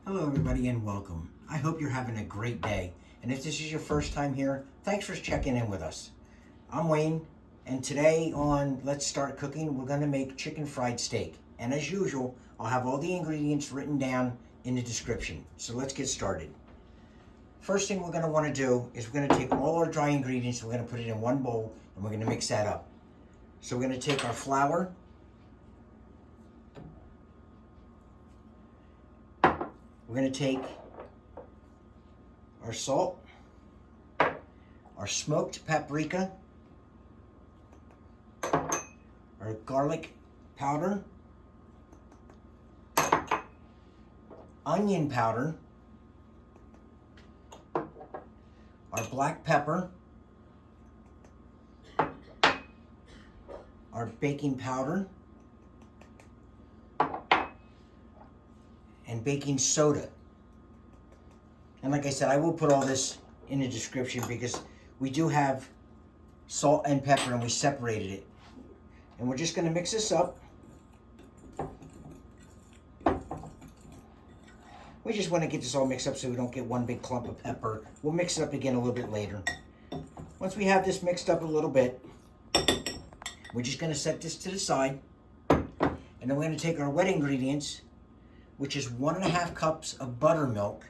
Hello everybody and welcome. I hope you're having a great day. And if this is your first time here, thanks for checking in with us. I'm Wayne, and today on Let's Start Cooking, we're going to make chicken fried steak. And as usual, I'll have all the ingredients written down in the description. So let's get started. First thing we're going to want to do is we're going to take all our dry ingredients, we're going to put it in one bowl, and we're going to mix that up. So we're going to take our flour, we're going to take our salt, our smoked paprika, our garlic powder, onion powder, our black pepper, our baking powder, and baking soda. And like I said, I will put all this in the description because we do have salt and pepper and we separated it. And we're just gonna mix this up. We just wanna get this all mixed up so we don't get one big clump of pepper. We'll mix it up again a little bit later. Once we have this mixed up a little bit, we're just gonna set this to the side. And then we're gonna take our wet ingredients, which is 1.5 cups of buttermilk.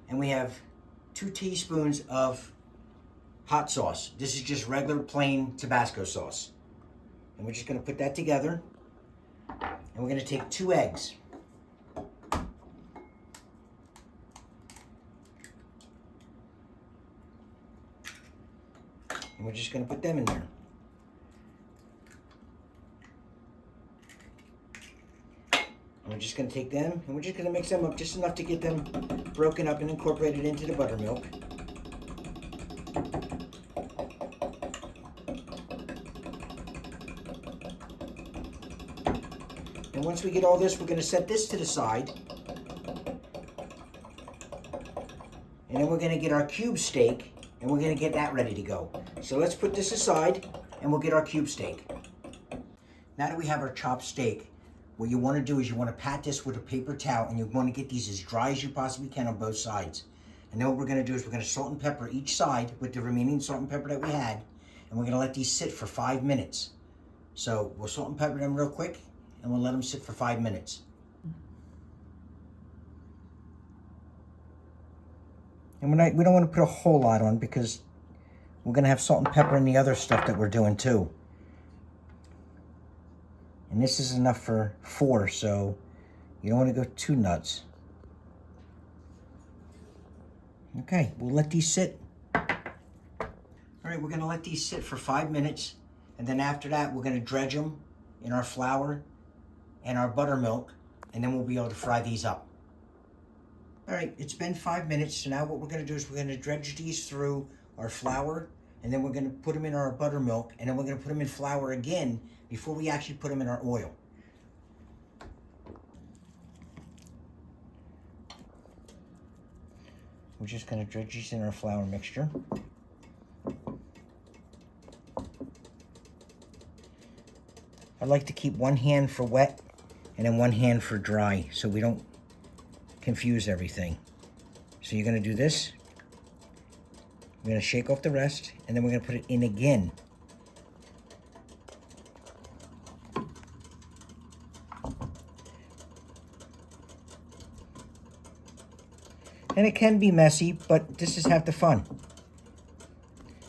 And we have 2 teaspoons of hot sauce. This is just regular plain Tabasco sauce. And we're just gonna put that together. And we're gonna take 2 eggs. And we're just gonna put them in there. And we're just going to take them and we're just going to mix them up just enough to get them broken up and incorporated into the buttermilk. And once we get all this, we're going to set this to the side. And then we're going to get our cube steak and we're going to get that ready to go. So let's put this aside and we'll get our cube steak. Now that we have our chopped steak, what you want to do is you want to pat this with a paper towel and you want to get these as dry as you possibly can on both sides. And then what we're going to do is we're going to salt and pepper each side with the remaining salt and pepper that we had. And we're going to let these sit for 5 minutes. So we'll salt and pepper them real quick and we'll let them sit for 5 minutes. And we don't want to put a whole lot on because we're going to have salt and pepper in the other stuff that we're doing too. And this is enough for 4, so you don't want to go too nuts. Okay, we'll let these sit. All right, we're going to let these sit for 5 minutes. And then after that, we're going to dredge them in our flour and our buttermilk. And then we'll be able to fry these up. All right, it's been 5 minutes. So now what we're going to do is we're going to dredge these through our flour. And then we're going to put them in our buttermilk. And then we're going to put them in flour again before we actually put them in our oil. We're just going to dredge these in our flour mixture. I like to keep one hand for wet and then one hand for dry so we don't confuse everything. So you're going to do this. We're going to shake off the rest and then we're going to put it in again. And it can be messy, but this is half the fun.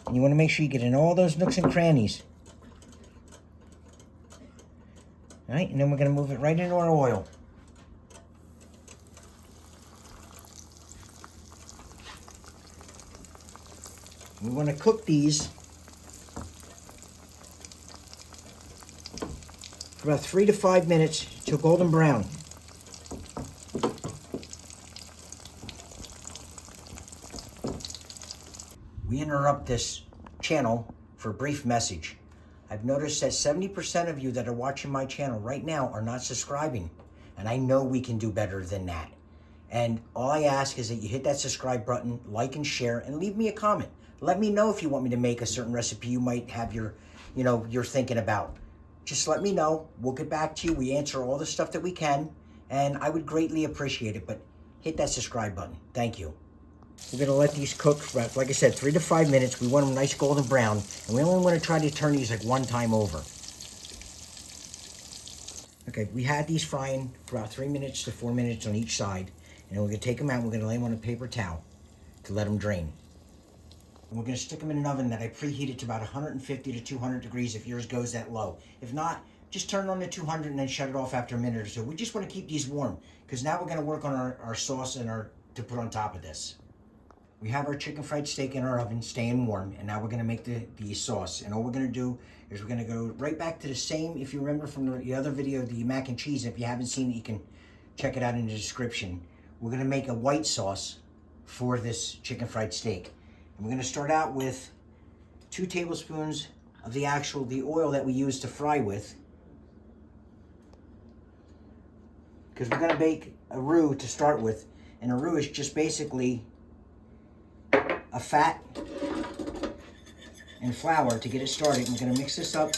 And you want to make sure you get in all those nooks and crannies. All right, and then we're going to move it right into our oil. We want to cook these for about 3 to 5 minutes till golden brown. We interrupt this channel for a brief message. I've noticed that 70% of you that are watching my channel right now are not subscribing. And I know we can do better than that. And all I ask is that you hit that subscribe button, like and share, and leave me a comment. Let me know if you want me to make a certain recipe you might have you're thinking about. Just let me know. We'll get back to you. We answer all the stuff that we can. and I would greatly appreciate it, but hit that subscribe button. Thank you. We're gonna let these cook for, like I said, 3 to 5 minutes. We want them nice golden brown, and we only want to try to turn these like 1 time over. Okay, we had these frying for about 3 minutes to 4 minutes on each side, and we're gonna take them out and we're gonna lay them on a paper towel to let them drain. And we're gonna stick them in an oven that I preheated to about 150 to 200 degrees if yours goes that low. If not, just turn it on to 200 and then shut it off after a minute or so. We just wanna keep these warm, because now we're gonna work on our sauce and to put on top of this. We have our chicken fried steak in our oven staying warm, and now we're gonna make the sauce. And all we're gonna do is we're gonna go right back to the same, if you remember from the other video, the mac and cheese. If you haven't seen it, you can check it out in the description. We're gonna make a white sauce for this chicken fried steak. And we're gonna start out with 2 tablespoons of the oil that we use to fry with. Because we're gonna make a roux to start with. And a roux is just basically a fat and flour to get it started. We're going to mix this up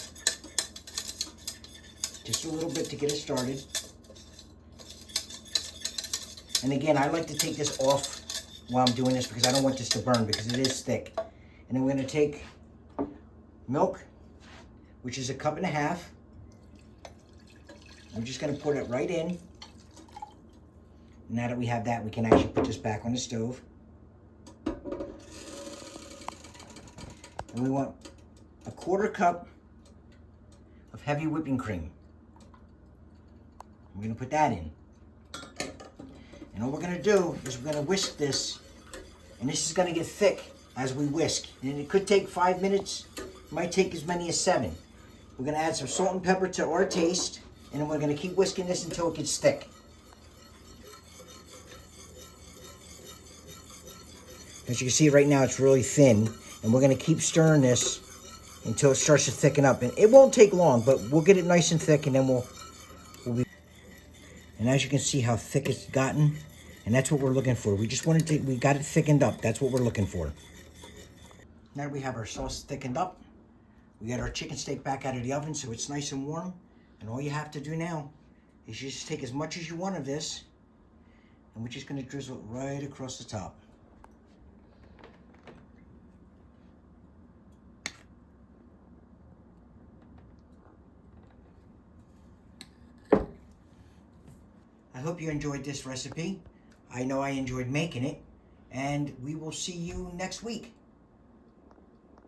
just a little bit to get it started. And again, I like to take this off while I'm doing this because I don't want this to burn because it is thick. And then we're going to take milk, which is 1.5 cups. I'm just going to put it right in. Now that we have that, we can actually put this back on the stove. And we want 1/4 cup of heavy whipping cream. We're going to put that in. And all we're going to do is we're going to whisk this. And this is going to get thick as we whisk. And it could take 5 minutes. It might take as many as 7. We're going to add some salt and pepper to our taste. And then we're going to keep whisking this until it gets thick. As you can see right now, it's really thin. And we're going to keep stirring this until it starts to thicken up. And it won't take long, but we'll get it nice and thick, and then we'll be... And as you can see how thick it's gotten, and that's what we're looking for. We got it thickened up. That's what we're looking for. Now that we have our sauce thickened up, we got our chicken steak back out of the oven so it's nice and warm. And all you have to do now is you just take as much as you want of this, and we're just going to drizzle it right across the top. I hope you enjoyed this recipe. I know I enjoyed making it, and we will see you next week.